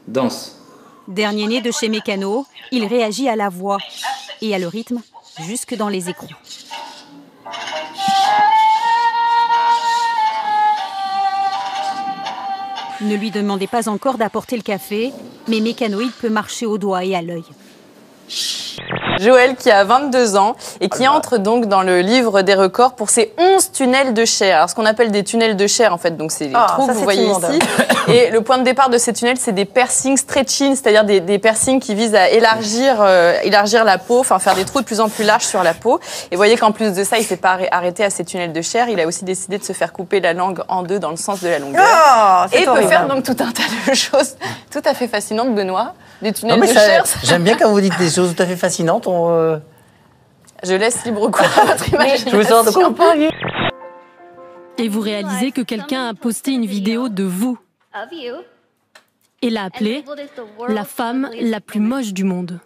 Danse. Dernier-né de chez Mécano, il réagit à la voix et à le rythme jusque dans les écrous. Ne lui demandez pas encore d'apporter le café, mais Mécanoïd peut marcher au doigt et à l'œil. Joël qui a 22 ans et qui entre donc dans le livre des records pour ses 11 tunnels de chair. Alors ce qu'on appelle des tunnels de chair en fait, donc c'est les trous que vous voyez ici. Et le point de départ de ces tunnels, c'est des piercings stretching, c'est-à-dire des piercings qui visent à élargir la peau, enfin faire des trous de plus en plus larges sur la peau. Et vous voyez qu'en plus de ça, il ne s'est pas arrêté à ces tunnels de chair, il a aussi décidé de se faire couper la langue en deux dans le sens de la longueur. Et peut faire donc tout un tas de choses tout à fait fascinantes, Benoît. Des tunnels de chair. J'aime bien quand vous dites des choses tout à fait fascinantes. Je laisse libre cours à votre imagination. Je me sens de quoi on parle. Et vous réalisez que quelqu'un a posté une vidéo de vous et l'a appelée la femme la plus moche du monde.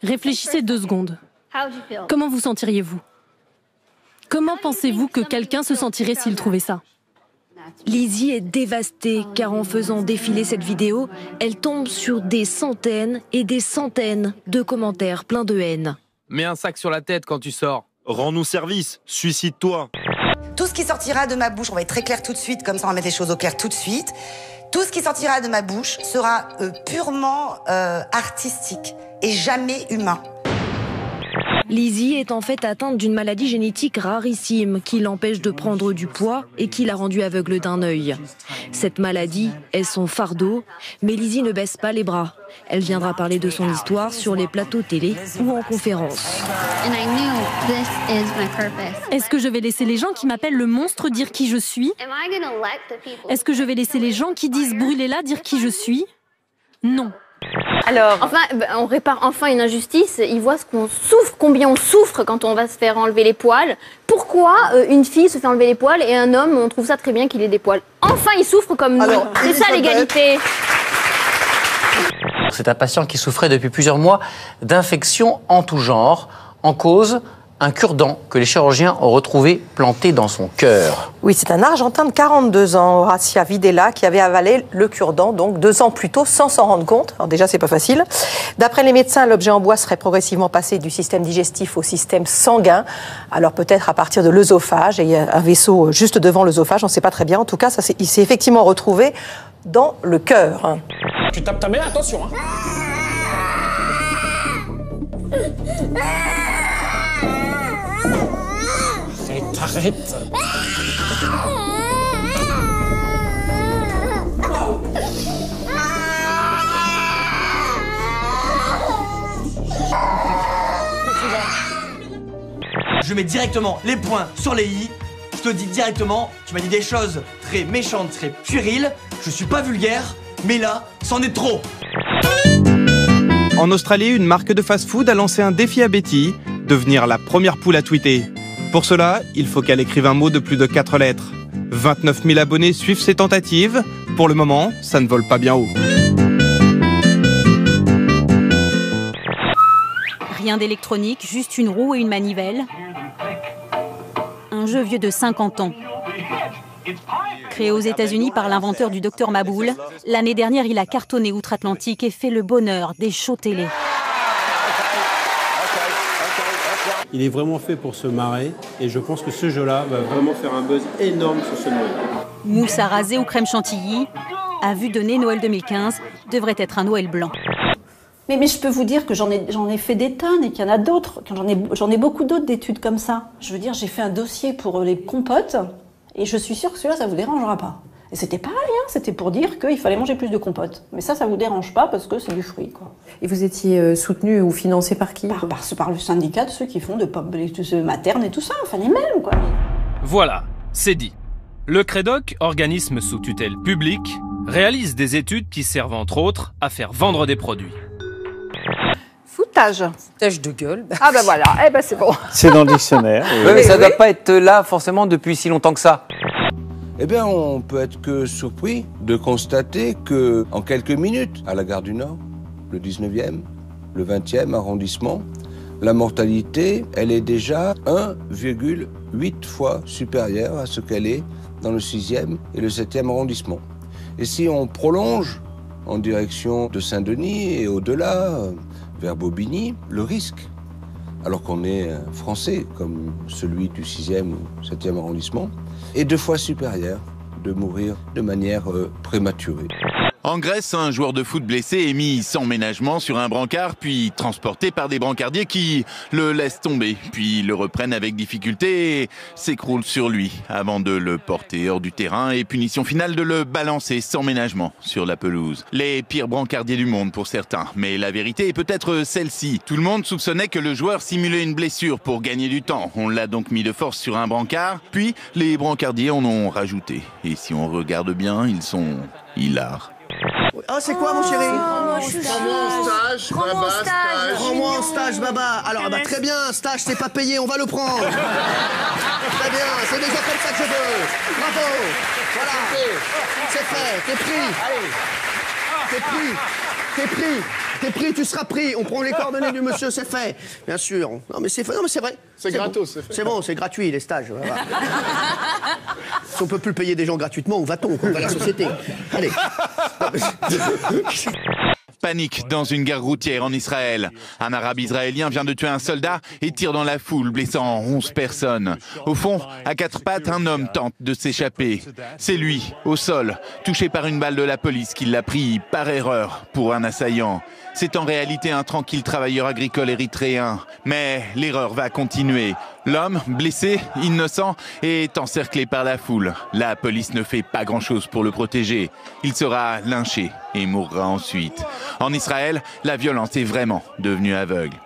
Réfléchissez 2 secondes. Comment vous sentiriez-vous? Comment pensez-vous que quelqu'un se sentirait s'il trouvait ça? Lizzie est dévastée car en faisant défiler cette vidéo, elle tombe sur des centaines et des centaines de commentaires pleins de haine. Mets un sac sur la tête quand tu sors. Rends-nous service, suicide-toi. Tout ce qui sortira de ma bouche, on va être très clair tout de suite, comme ça on va mettre les choses au clair tout de suite. Tout ce qui sortira de ma bouche sera purement artistique et jamais humain. Lizzie est en fait atteinte d'une maladie génétique rarissime qui l'empêche de prendre du poids et qui l'a rendue aveugle d'un œil. Cette maladie est son fardeau, mais Lizzie ne baisse pas les bras. Elle viendra parler de son histoire sur les plateaux télé ou en conférence. Est-ce que je vais laisser les gens qui m'appellent le monstre dire qui je suis? Est-ce que je vais laisser les gens qui disent brûlez-la dire qui je suis? Non. Alors, enfin, on répare enfin une injustice. Ils voient ce qu'on souffre, combien on souffre quand on va se faire enlever les poils. Pourquoi une fille se fait enlever les poils et un homme, on trouve ça très bien qu'il ait des poils. Enfin, ils souffrent comme nous. C'est ça l'égalité. C'est un patient qui souffrait depuis plusieurs mois d'infections en tout genre. En cause, un cure-dent que les chirurgiens ont retrouvé planté dans son cœur. Oui, c'est un Argentin de 42 ans, Horacia Videla, qui avait avalé le cure-dent, donc 2 ans plus tôt, sans s'en rendre compte. Alors déjà, c'est pas facile. D'après les médecins, l'objet en bois serait progressivement passé du système digestif au système sanguin. Alors peut-être à partir de l'œsophage, et il y a un vaisseau juste devant l'œsophage, on ne sait pas très bien. En tout cas, il s'est effectivement retrouvé dans le cœur. Tu tapes ta mère, attention. Arrête. Je mets directement les points sur les i. Je te dis directement, tu m'as dit des choses très méchantes, très puériles. Je suis pas vulgaire, mais là, c'en est trop. En Australie, une marque de fast-food a lancé un défi à Betty, devenir la première poule à tweeter. Pour cela, il faut qu'elle écrive un mot de plus de 4 lettres. 29 000 abonnés suivent ses tentatives. Pour le moment, ça ne vole pas bien haut. Rien d'électronique, juste une roue et une manivelle. Un jeu vieux de 50 ans. Créé aux États-Unis par l'inventeur du Dr Maboul, l'année dernière, il a cartonné outre-Atlantique et fait le bonheur des shows télé. Il est vraiment fait pour se marrer et je pense que ce jeu-là va vraiment faire un buzz énorme sur ce Noël. Mousse à raser ou crème chantilly, à vue de nez, Noël 2015 devrait être un Noël blanc. Mais je peux vous dire que j'en ai fait des tonnes et qu'il y en a d'autres. J'en ai beaucoup d'autres d'études comme ça. Je veux dire, j'ai fait un dossier pour les compotes et je suis sûre que celui-là, ça vous dérangera pas. Et c'était pareil, hein, c'était pour dire qu'il fallait manger plus de compotes. Mais ça vous dérange pas parce que c'est du fruit, quoi. Et vous étiez soutenu ou financé par qui? Par le syndicat de ceux qui font de materne et tout ça, enfin les mêmes, quoi. Voilà, c'est dit. Le CREDOC, organisme sous tutelle publique, réalise des études qui servent entre autres à faire vendre des produits. Foutage. Foutage de gueule. Ah ben voilà, eh ben c'est bon. C'est dans le dictionnaire. Oui, mais ça ne doit pas être là forcément depuis si longtemps que ça. Eh bien, on peut être que surpris de constater que, en quelques minutes, à la gare du Nord, le 19e, le 20e arrondissement, la mortalité, elle est déjà 1,8 fois supérieure à ce qu'elle est dans le 6e et le 7e arrondissement. Et si on prolonge en direction de Saint-Denis et au-delà, vers Bobigny, le risque, alors qu'on est français, comme celui du 6e ou 7e arrondissement, est 2 fois supérieur de mourir de manière prématurée. En Grèce, un joueur de foot blessé est mis sans ménagement sur un brancard, puis transporté par des brancardiers qui le laissent tomber, puis le reprennent avec difficulté et s'écroulent sur lui avant de le porter hors du terrain et punition finale de le balancer sans ménagement sur la pelouse. Les pires brancardiers du monde pour certains, mais la vérité est peut-être celle-ci. Tout le monde soupçonnait que le joueur simulait une blessure pour gagner du temps. On l'a donc mis de force sur un brancard, puis les brancardiers en ont rajouté. Et si on regarde bien, ils sont hilars. Ah, c'est quoi, mon chéri? Prends-moi en stage, Baba, stage. Prends-moi en stage, Baba. Alors, bah, très bien, stage, c'est pas payé, on va le prendre. Très bien, c'est déjà comme ça que je veux. Bravo. Voilà. C'est fait, t'es pris. T'es pris. T'es pris. T'es pris, tu seras pris. On prend les coordonnées du monsieur, c'est fait. Bien sûr. Non, mais c'est fait. Non, mais c'est vrai. C'est gratos, bon. c'est fait. C'est bon, c'est gratuit, les stages. Voilà. Si on peut plus payer des gens gratuitement, où va-t-on? Vers la société. Allez. Panique dans une gare routière en Israël. Un arabe israélien vient de tuer un soldat et tire dans la foule, blessant 11 personnes. Au fond, à 4 pattes, un homme tente de s'échapper. C'est lui, au sol, touché par une balle de la police qui l'a pris par erreur pour un assaillant. C'est en réalité un tranquille travailleur agricole érythréen. Mais l'erreur va continuer. L'homme, blessé, innocent, est encerclé par la foule. La police ne fait pas grand-chose pour le protéger. Il sera lynché et mourra ensuite. En Israël, la violence est vraiment devenue aveugle.